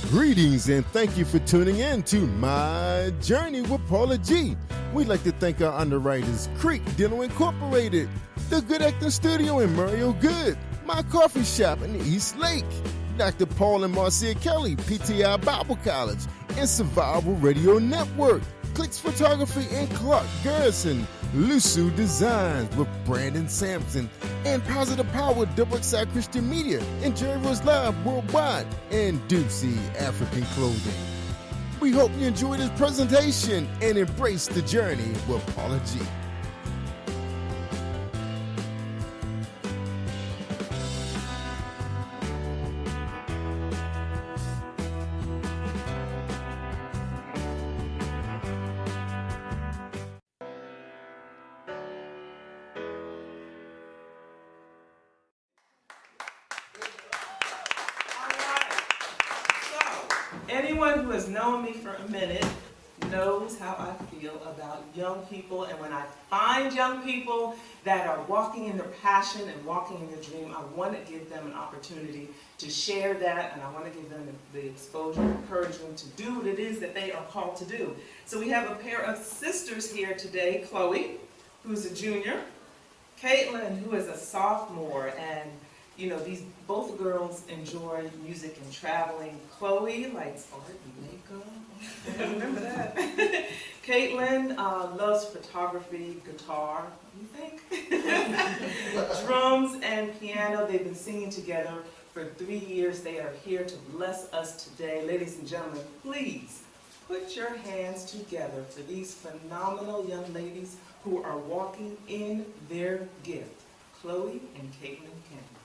Greetings and thank you for tuning in to My Journey with Paula G. We'd like to thank our underwriters, Creek Dental Incorporated, The Good Acting Studio in Mario Good, My Coffee Shop in East Lake, Dr. Paul and Marcia Kelly, PTI Bible College, and Survival Radio Network, Clicks Photography and Clark Garrison, Lusu Designs with Brandon Sampson, and Positive Power Double Side Christian Media, and Jerry Rose Live Worldwide, and Doozy African Clothing. We hope you enjoy this presentation and embrace the journey with Paula G. Anyone who has known me for a minute knows how I feel about young people, and when I find young people that are walking in their passion and walking in their dream, I want to give them an opportunity to share that, and I want to give them the exposure and encouragement to do what it is that they are called to do. So we have a pair of sisters here today, Chloe, who's a junior, Caitlin, who is a sophomore, and you know, both girls enjoy music and traveling. Chloe likes art and makeup. I remember that. Caitlin loves photography, guitar, you think? Drums and piano. They've been singing together for 3 years. They are here to bless us today. Ladies and gentlemen, please put your hands together for these phenomenal young ladies who are walking in their gift. Chloe and Caitlin Campbell.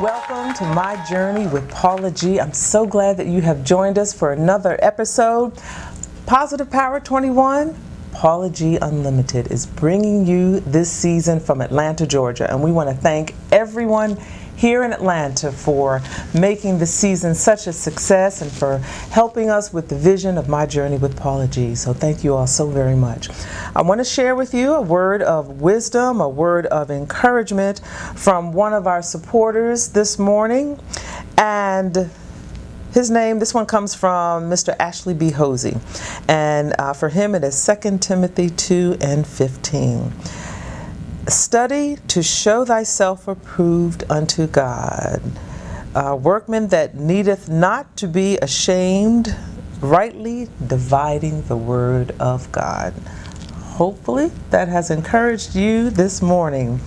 Welcome to My Journey with Paula G. I'm so glad that you have joined us for another episode. Positive Power 21, Paula G Unlimited is bringing you this season from Atlanta, Georgia. And we want to thank everyone here in Atlanta for making the season such a success and for helping us with the vision of My Journey with Paula G. So thank you all so very much. I want to share with you a word of wisdom, a word of encouragement from one of our supporters this morning. And this one comes from Mr. Ashley B. Hosey. And for him it is 2 Timothy 2:15. Study to show thyself approved unto God, a workman that needeth not to be ashamed, rightly dividing the word of God. Hopefully that has encouraged you this morning.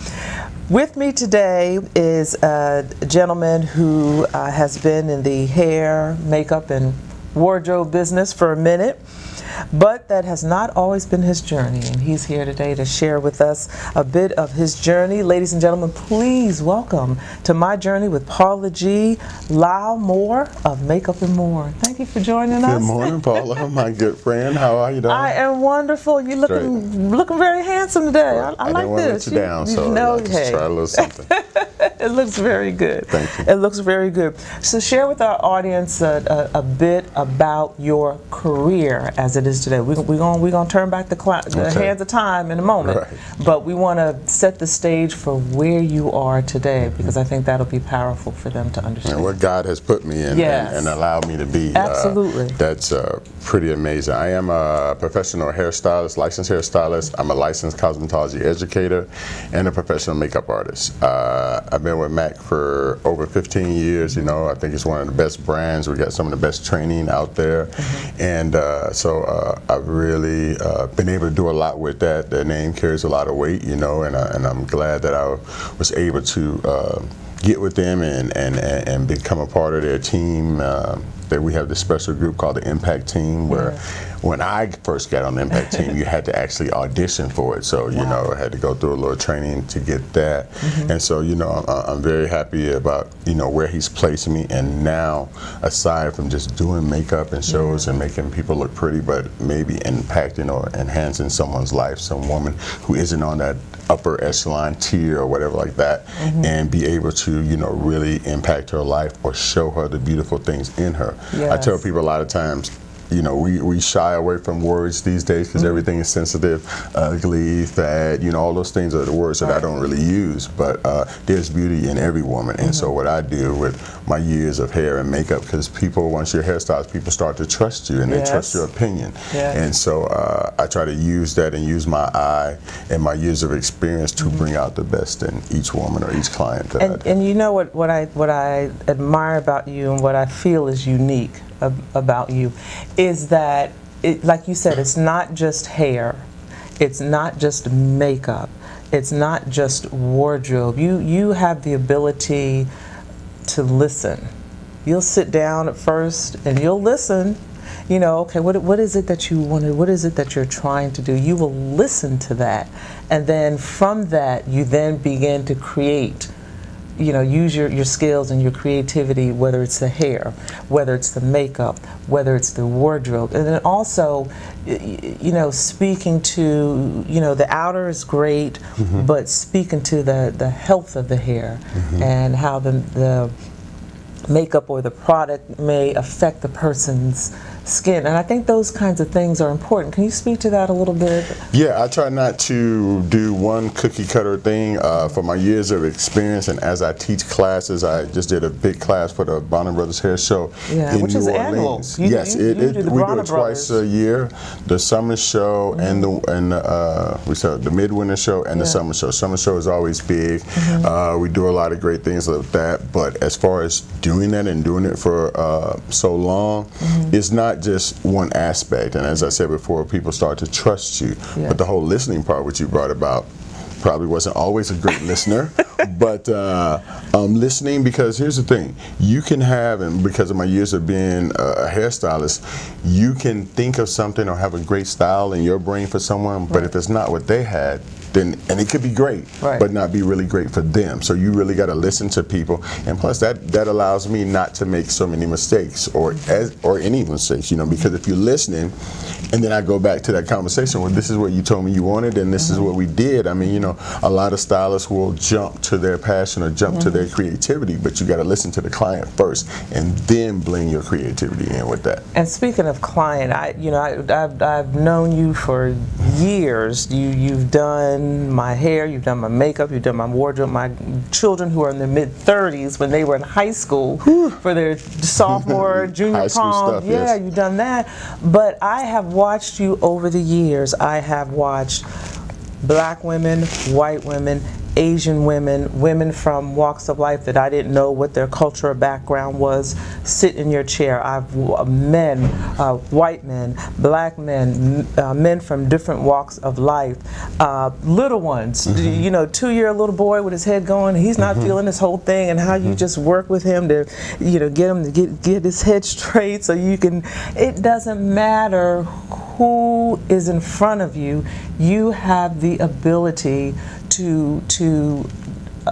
With me today is a gentleman who has been in the hair, makeup, and wardrobe business for a minute, but that has not always been his journey, and he's here today to share with us a bit of his journey. Ladies and gentlemen, please welcome to My Journey with Paula G, Lyle Moore of Makeup and More. Thank you for joining us. Good morning, Paula, my good friend. How are you doing? I am wonderful. You're looking very handsome today. I like didn't this. Let you down, so just try a little something. It looks very good. Thank you. It looks very good. So share with our audience a bit about your career as it is today. We're gonna turn back the hands of time in a moment, right. But we want to set the stage for where you are today, because I think that'll be powerful for them to understand. And what God has put me in and allowed me to be. Absolutely. That's pretty amazing. I am a professional hairstylist, licensed hairstylist. I'm a licensed cosmetology educator and a professional makeup artist. I've been with MAC for over 15 years. I think it's one of the best brands. We got some of the best training out there. And so I've really been able to do a lot with that. Their name carries a lot of weight, and I'm glad that I was able to get with them and become a part of their team. That we have this special group called the Impact Team, where when I first got on the Impact Team, you had to actually audition for it. So, I had to go through a little training to get that. And so, I'm very happy about, where he's placed me. And now, aside from just doing makeup and shows and making people look pretty, but maybe impacting or enhancing someone's life, some woman who isn't on that upper echelon tier or whatever like that, and be able to, really impact her life or show her the beautiful things in her. Yes. I tell people a lot of times, we shy away from words these days because everything is sensitive, ugly, fat, all those things are the words that I don't really use, but there's beauty in every woman. And so what I do with my years of hair and makeup, because once you're a hairstylist, people start to trust you and they trust your opinion. And so I try to use that and use my eye and my years of experience to bring out the best in each woman or each client that I do. And you know what I admire about you and what I feel is unique about you is that, like you said, it's not just hair, it's not just makeup, it's not just wardrobe. You have the ability to listen. You'll sit down at first and you'll listen. Okay, what is it that you wanted? What is it that you're trying to do? You will listen to that, and then from that you then begin to create. Use your skills and your creativity, whether it's the hair, whether it's the makeup, whether it's the wardrobe. And then also, speaking to, the outer is great, but speaking to the health of the hair and how the makeup or the product may affect the person's skin. And I think those kinds of things are important. Can you speak to that a little bit? Yeah, I try not to do one cookie cutter thing. For my years of experience and as I teach classes, I just did a big class for the Bonner Brothers Hair Show in which New is Orleans. Annual. Yes, we do it twice a year. The summer show and the midwinter show and the summer show. Summer show is always big. We do a lot of great things like that. But as far as doing that and doing it for so long, it's not just one aspect. And as I said before, people start to trust you. But the whole listening part, which you brought about, probably wasn't always a great listener, but listening, because here's the thing, you can have, and because of my years of being a hairstylist, you can think of something or have a great style in your brain for someone, but if it's not what they had, then and it could be great, Right. but not be really great for them. So you really got to listen to people, and plus that allows me not to make so many mistakes or any mistakes, because if you're listening, and then I go back to that conversation, well, this is what you told me you wanted, and this is what we did. I mean, a lot of stylists will jump to their passion or jump to their creativity, but you got to listen to the client first, and then bring your creativity in with that. And speaking of client, I've known you for years. You've done my hair, you've done my makeup, you've done my wardrobe. My children who are in their mid-30s, when they were in high school for their sophomore, junior High school prom, stuff, yes. you've done that. But I have watched you over the years. I have watched black women, white women, Asian women, women from walks of life that I didn't know what their cultural background was, sit in your chair. Men, white men, black men, men from different walks of life, little ones, 2-year little boy with his head going, he's not feeling this whole thing, and how you just work with him to, get him to get his head straight so you can, it doesn't matter who is in front of you, you have the ability to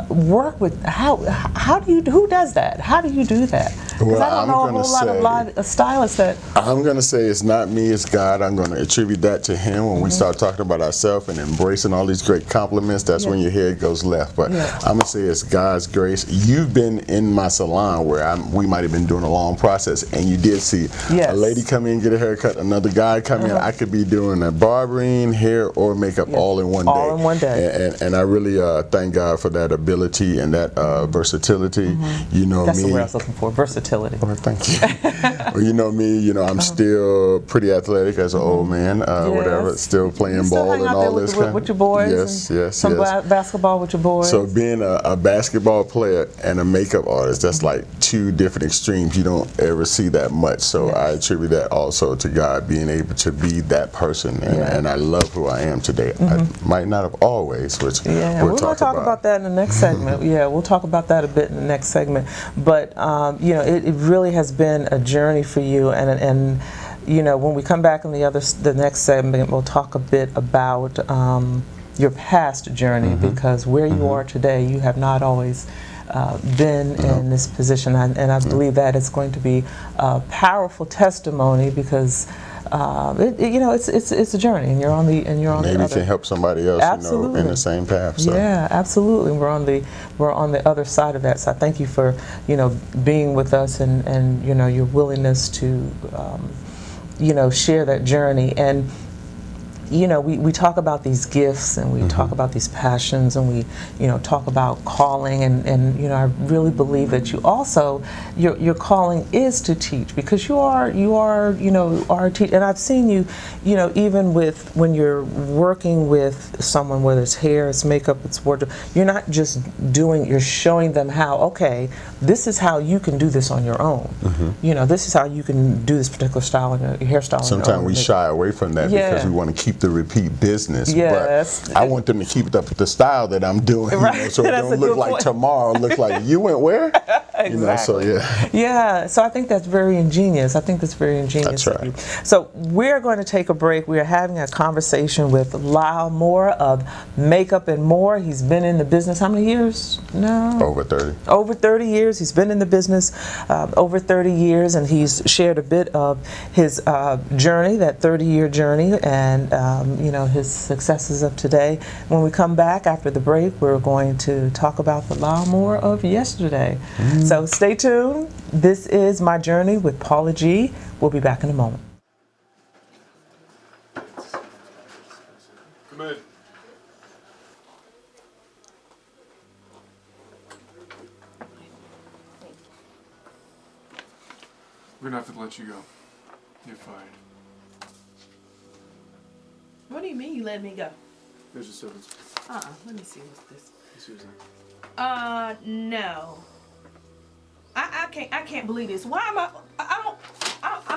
work with. How do you, who does that? How do you do that? Because I don't know a whole lot of stylists that. I'm going to say it's not me, it's God. I'm going to attribute that to Him. When we start talking about ourselves and embracing all these great compliments, that's when your head goes left. But I'm going to say it's God's grace. You've been in my salon where we might have been doing a long process, and you did see a lady come in, get a haircut, another guy come in. I could be doing a barbering, hair, or makeup all in one day. All in one day. And I really thank God for that ability and that versatility. That's the word I was looking for, versatility. Oh, thank you. Well, you know me, I'm still pretty athletic as an old man, whatever, still playing ball and all this kind. With your boys? Yes. Some basketball with your boys? So being a basketball player and a makeup artist, that's like two different extremes. You don't ever see that much. So I attribute that also to God being able to be that person. And I love who I am today. I might not have always, which we're going to talk about that in the next segment. We'll talk about that a bit in the next segment. But it really has been a journey for you, and when we come back in the next segment, we'll talk a bit about your past journey, because where you are today, you have not always been in this position, and I believe that it's going to be a powerful testimony, because it's a journey, and you're on the maybe other. can help somebody else in the same path. So. Yeah, absolutely. We're on the other side of that. So I thank you for being with us, and your willingness to share that journey. And we talk about these gifts, and we talk about these passions, and we talk about calling, and I really believe that you also your calling is to teach, because you are a teacher. And I've seen you even with when you're working with someone, whether it's hair, it's makeup, it's wardrobe, you're not just you're showing them how, okay, this is how you can do this on your own. This is how you can do this particular style and hairstyle. Sometimes we shy away from that because we want to keep the repeat business. Yes. But I want them to keep up the style that I'm doing, so it don't look like tomorrow. Look like you went where? Exactly. So I think that's very ingenious. That's right. Of you. So we're going to take a break. We are having a conversation with Lyle Moore of Makeup and More. He's been in the business how many years now? Over 30. Over 30 years. He's been in the business over 30 years, and he's shared a bit of his journey, that 30-year journey, and his successes of today. When we come back after the break, we're going to talk about the Lyle Moore of yesterday. So stay tuned. This is My Journey with Paula G. We'll be back in a moment. Come in. We're gonna have to let you go. You're fired. What do you mean you let me go? There's a service. Let me see what's this. Susan. No. I can't believe this. Why am I'm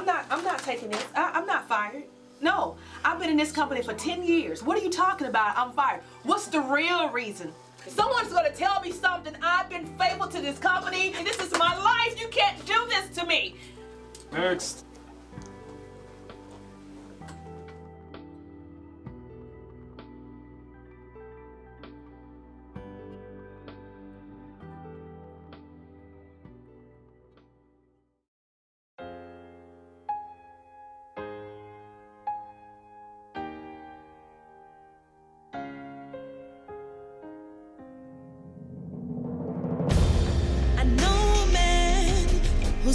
not taking this. I'm not fired. No. I've been in this company for 10 years. What are you talking about? I'm fired. What's the real reason? Someone's gonna tell me something. I've been faithful to this company, and this is my life. You can't do this to me. Next.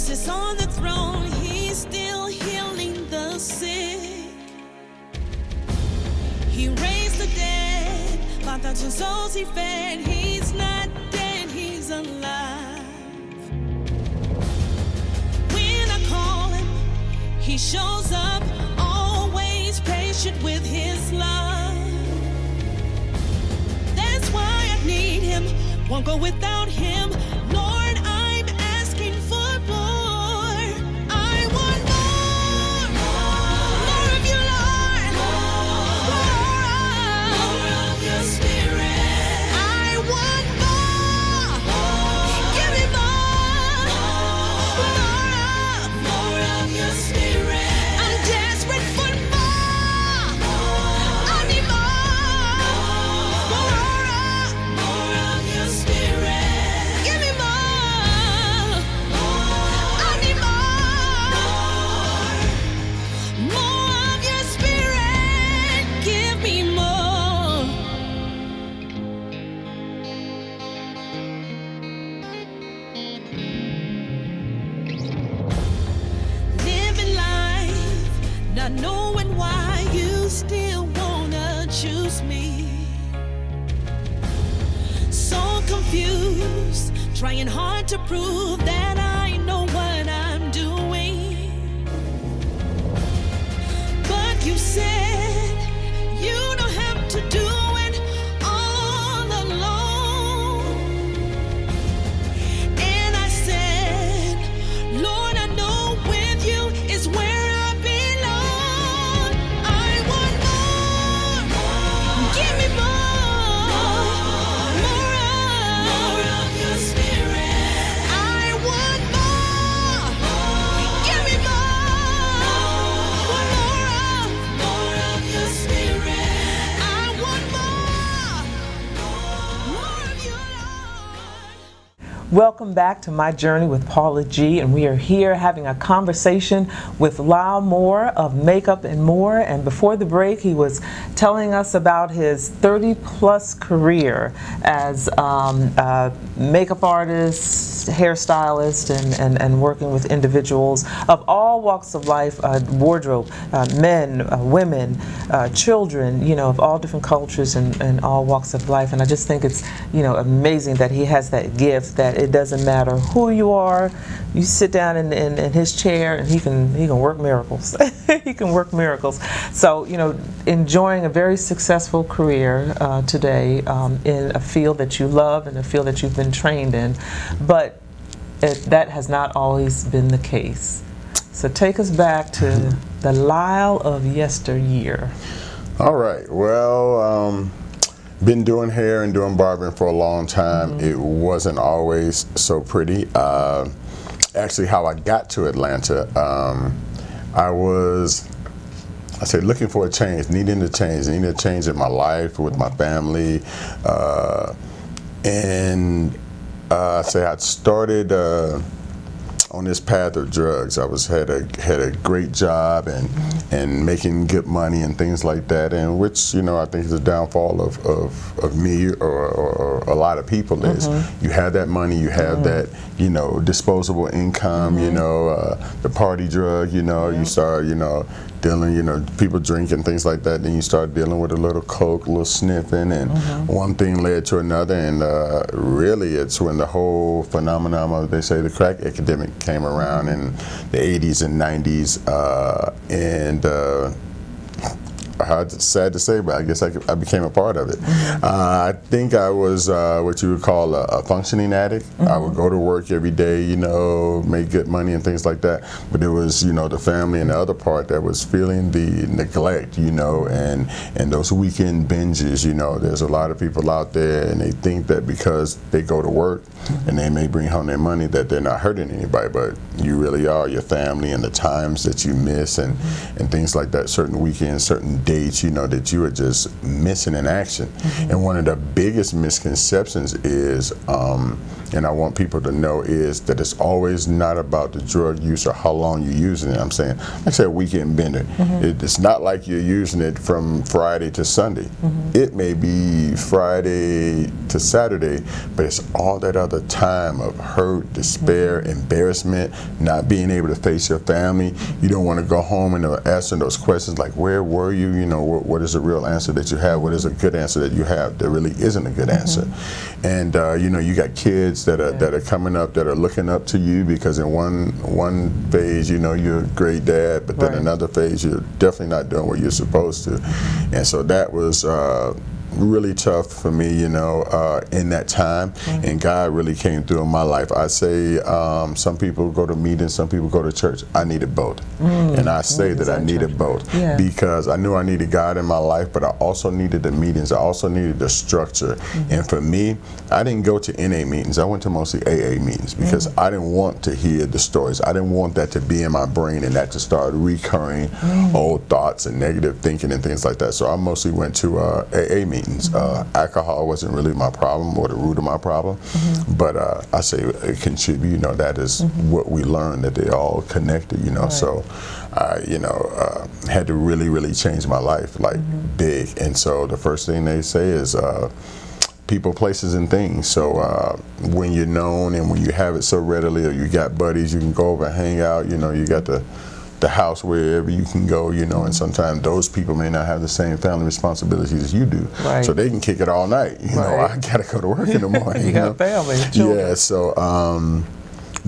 sits on the throne, he's still healing the sick. He raised the dead, 5,000 souls he fed. He's not dead, he's alive. When I call him, he shows up, always patient with his love. That's why I need him, won't go without him. Lord, I'm asking for more. I want more, more of you, Lord. More of your spirit. I want more. Give me more of your spirit. I'm desperate for more. I need more of your spirit. Give me more. I need more of your spirit. Give me more. Living life, not knowing why you still wanna choose me. So confused, trying hard to prove that I know what I'm doing. But you said you don't have to do it all alone. And I said, Lord, I know with you is where I belong. I want more. Give me more of your spirit. I want more. Give me more of your spirit. I want more of you, Lord. Welcome back to My Journey with Paula G, and we are here having a conversation with Lyle Moore of Makeup and More. And before the break, he was telling us about his 30-plus career as a makeup artist, hairstylist, and working with individuals of all walks of life, wardrobe, men, women, children, of all different cultures and all walks of life. And I just think it's, amazing that he has that gift that it doesn't matter who you are. You sit down in his chair and he can work miracles. He can work miracles. So, enjoying a very successful career today in a field that you love and a field that you've been trained in. But that has not always been the case. So take us back to the Lyle of yesteryear. All right. Well, been doing hair and doing barbering for a long time. It wasn't always so pretty. Actually, how I got to Atlanta, I said looking for a change, needing a change in my life with my family, and I say I started on this path of drugs. I had a great job and making good money and things like that, and which I think is a downfall of me or a lot of people is you have that money, you have that disposable income, the party drug, you start dealing, people drinking, things like that. Then you start dealing with a little coke, a little sniffing, and one thing led to another. And really, it's when the whole phenomenon of, they say, the crack epidemic came around in the 80s and 90s. It's sad to say, but I guess I became a part of it. I think I was what you would call a functioning addict. I would go to work every day, make good money and things like that. But there was, the family and the other part that was feeling the neglect, and those weekend binges. There's a lot of people out there, and they think that because they go to work and they may bring home their money that they're not hurting anybody, but you really are. Your family and the times that you miss and things like that, certain weekends, certain dates, that you are just missing in action. And one of the biggest misconceptions is and I want people to know is that it's always not about the drug use or how long you're using it. I'm saying, like I said, weekend bender. It's not like you're using it from Friday to Sunday. It may be Friday to Saturday, but it's all that other time of hurt, despair, embarrassment, not being able to face your family. You don't want to go home and answer those questions like, where were you? You know, what is the real answer that you have? What is a good answer that you have? There really isn't a good answer. And you know, you got kids that are coming up that are looking up to you because in one phase, you know, you're a great dad, but then another phase, you're definitely not doing what you're supposed to. And so that was really tough for me, you know, in that time, and God really came through in my life. I say some people go to meetings, some people go to church. I needed both, and I say that I needed both because I knew I needed God in my life, but I also needed the meetings. I also needed the structure, and for me, I didn't go to NA meetings. I went to mostly AA meetings because I didn't want to hear the stories. I didn't want that to be in my brain and that to start recurring old thoughts and negative thinking and things like that. So I mostly went to AA meetings. Alcohol wasn't really my problem or the root of my problem, but I say it contribute. You know, that is what we learned, that they all connected. You know, so I, you know, had to really change my life, like big. And so the first thing they say is people, places, and things. So when you're known and when you have it so readily, or you got buddies, you can go over and hang out. You know, you got the house wherever you can go, you know, and sometimes those people may not have the same family responsibilities as you do, so they can kick it all night. You know, I gotta go to work in the morning. You got family, children. Yeah, so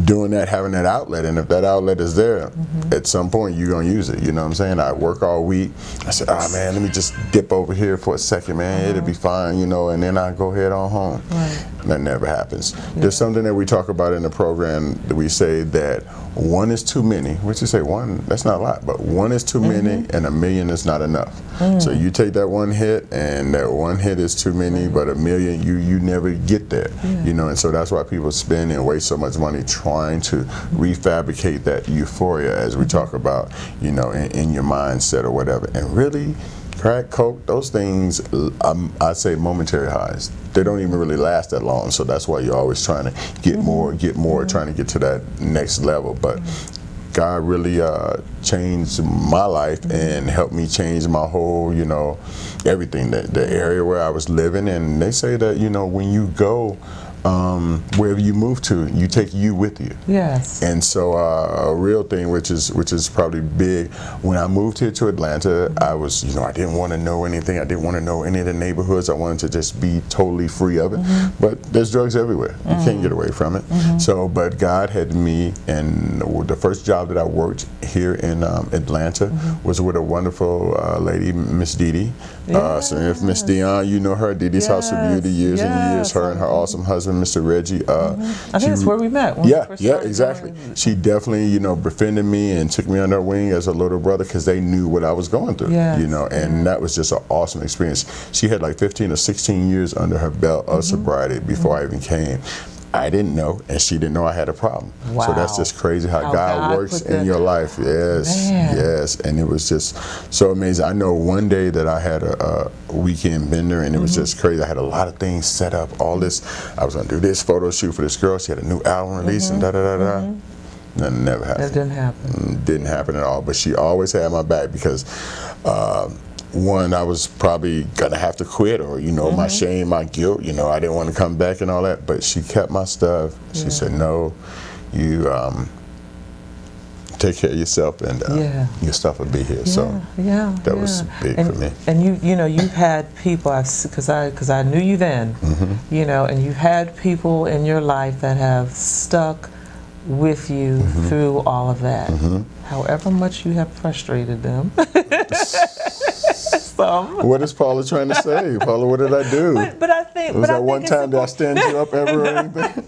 doing that, having that outlet, and if that outlet is there, at some point you're gonna use it. You know what I'm saying? I work all week. I said, oh man, let me just dip over here for a second, man. It'll be fine, you know, and then I go head on home. That never happens. There's something that we talk about in the program that we say that one is too many. What you say? One, that's not a lot, but one is too many and a million is not enough. So you take that one hit, and that one hit is too many, but a million, you never get there. You know, and so that's why people spend and waste so much money trying to refabricate that euphoria, as we talk about, you know, in your mindset or whatever. And really, crack, coke, those things, I say momentary highs. They don't even really last that long, so that's why you're always trying to get more, trying to get to that next level. But God really changed my life and helped me change my whole, you know, everything, the area where I was living. And they say that, you know, when you go wherever you move to, you take you with you. Yes. And so a real thing, which is probably big, when I moved here to Atlanta, I was, you know, I didn't want to know anything. I didn't want to know any of the neighborhoods. I wanted to just be totally free of it. But there's drugs everywhere. You can't get away from it. So, but God had me, and the first job that I worked here in Atlanta was with a wonderful lady, Miss Dee Dee. So if Miss Dion, you know her, Dee Dee's House of Beauty, years and years, her and her awesome husband, Mr. Reggie. I think that's where we met. Yeah, exactly. She definitely, you know, befriended me and took me under her wing as a little brother because they knew what I was going through, you know, and that was just an awesome experience. She had like 15 or 16 years under her belt of sobriety before I even came. I didn't know, and she didn't know I had a problem. Wow. So that's just crazy how God works in your life. Yes, and it was just so amazing. I know one day that I had a weekend bender, and it was just crazy. I had a lot of things set up, all this. I was going to do this photo shoot for this girl. She had a new album release, and da-da-da-da. That never happened. That didn't happen. Didn't happen at all, but she always had my back because one, I was probably gonna have to quit, or, you know, my shame, my guilt, you know, I didn't want to come back and all that, but she kept my stuff. She said, no, you take care of yourself, and your stuff will be here. So that was big for me. And you know, you've had people, because I knew you then, you know, and you've had people in your life that have stuck with you through all of that. However much you have frustrated them. What is Paula trying to say? Paula, what did I do? But I think... Was that one time did I stand you up ever or anything?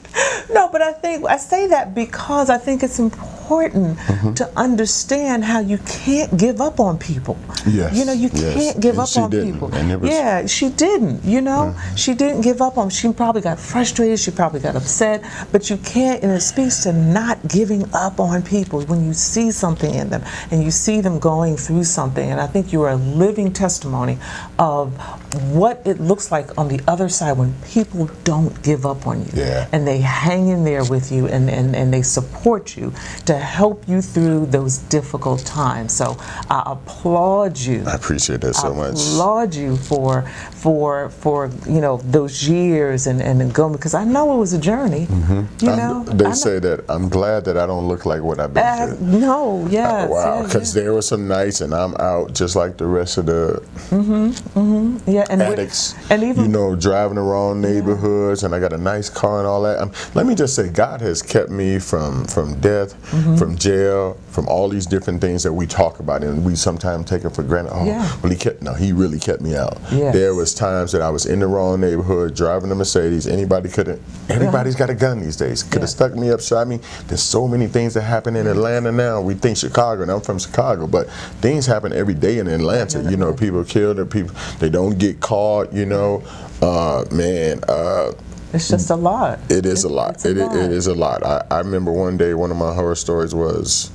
No, but I say that because I think it's important to understand how you can't give up on people. Yes. You know, you can't give up on people. Yeah, she didn't, you know. She didn't give up on them. She probably got frustrated. She probably got upset. But you can't, and it speaks to not giving up on people when you see something in them and you see them going through something. And I think you are a living testimony of what it looks like on the other side when people don't give up on you. Yeah. And they hang in there with you and they support you to help you through those difficult times. So I applaud you. I appreciate that so much. Applaud you for those years and going, because I know it was a journey. They say that I'm glad that I don't look like what I've been through. No, yes. Wow, because there were some nights and I'm out just like the rest of the addicts. And even driving around neighborhoods, and I got a nice car and all that. Let me just say, God has kept me from death, from jail, from all these different things that we talk about and we sometimes take it for granted. He really kept me out. Yes. There was times that I was in the wrong neighborhood, driving a Mercedes. Everybody's got a gun these days. Could have stuck me up, shot me. There's so many things that happen in Atlanta now. We think Chicago, and I'm from Chicago, but things happen every day in Atlanta. People are killed, and they don't get caught. It's just a lot. It is a lot. It is a lot. I remember one day, one of my horror stories was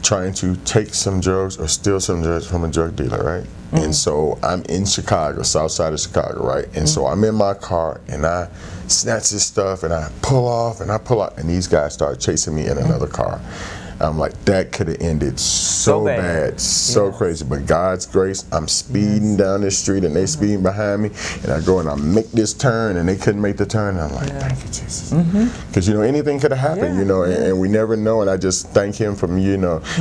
trying to take some drugs or steal some drugs from a drug dealer, right? And so I'm in Chicago, south side of Chicago, right? And so I'm in my car and I snatch this stuff and I pull off and these guys start chasing me in another car. I'm like, that could have ended so bad, so crazy. But God's grace, I'm speeding down this street and they speeding behind me, and I go and I make this turn and they couldn't make the turn. And I'm like, thank you, Jesus. Because, anything could have happened, and we never know. And I just thank him for,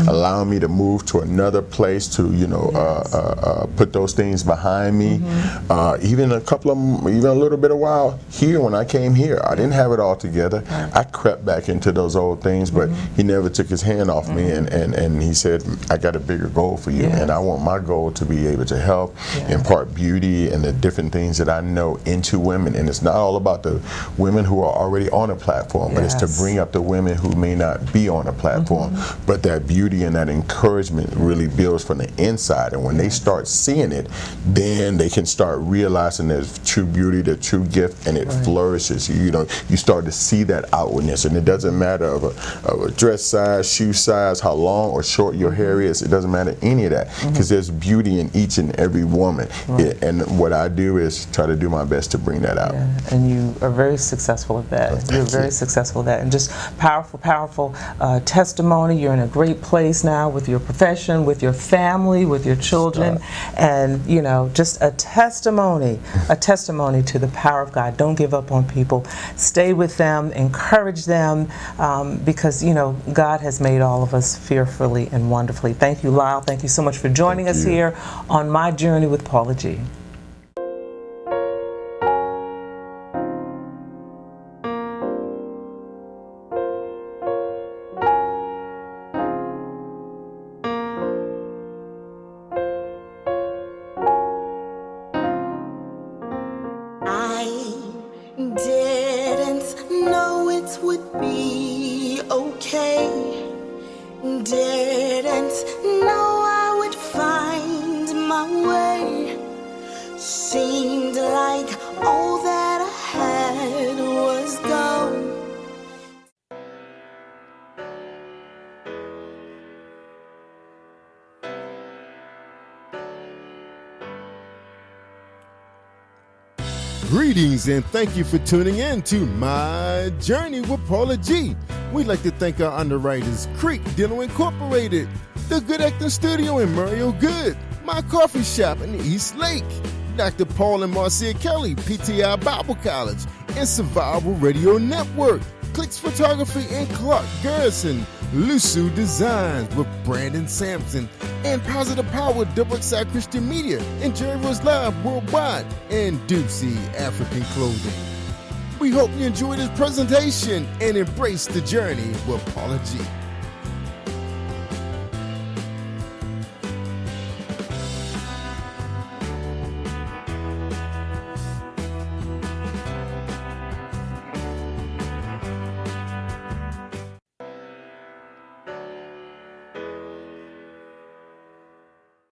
allowing me to move to another place to, put those things behind me. Even a little bit of while here when I came here, I didn't have it all together. I crept back into those old things, but he never took his hand off me, and he said, I got a bigger goal for you, and I want my goal to be able to help impart beauty and the different things that I know into women. And it's not all about the women who are already on a platform, but it's to bring up the women who may not be on a platform, but that beauty and that encouragement really builds from the inside. And when they start seeing it, then they can start realizing there's true beauty, the true gift, and it flourishes. You start to see that outwardness, and it doesn't matter of a dress size, shoe size, how long or short your hair is. It doesn't matter any of that, because there's beauty in each and every woman. And what I do is try to do my best to bring that out. And you are very successful at that. You're very successful at that. And just powerful testimony. You're in a great place now with your profession, with your family, with your children. And, just a testimony to the power of God. Don't give up on people. Stay with them, encourage them, because, God has made all of us fearfully and wonderfully. Thank you, Lyle. Thank you so much for joining us here on My Journey with Paula G. I didn't know it would be okay. Didn't know I would find my way. Seemed like all that I had was gone. Greetings and thank you for tuning in to My Journey with Paula G. We'd like to thank our underwriters, Creek Dental Incorporated, The Good Acting Studio in Mario Good, My Coffee Shop in East Lake, Dr. Paul and Marcia Kelly, PTI Bible College, and Survival Radio Network, Clicks Photography and Clark Garrison, Lusu Designs with Brandon Sampson, and Positive Power XXI Christian Media, and Jerry Rose Live Worldwide, and Doocy African Clothing. We hope you enjoyed this presentation and embrace the journey with Paula G.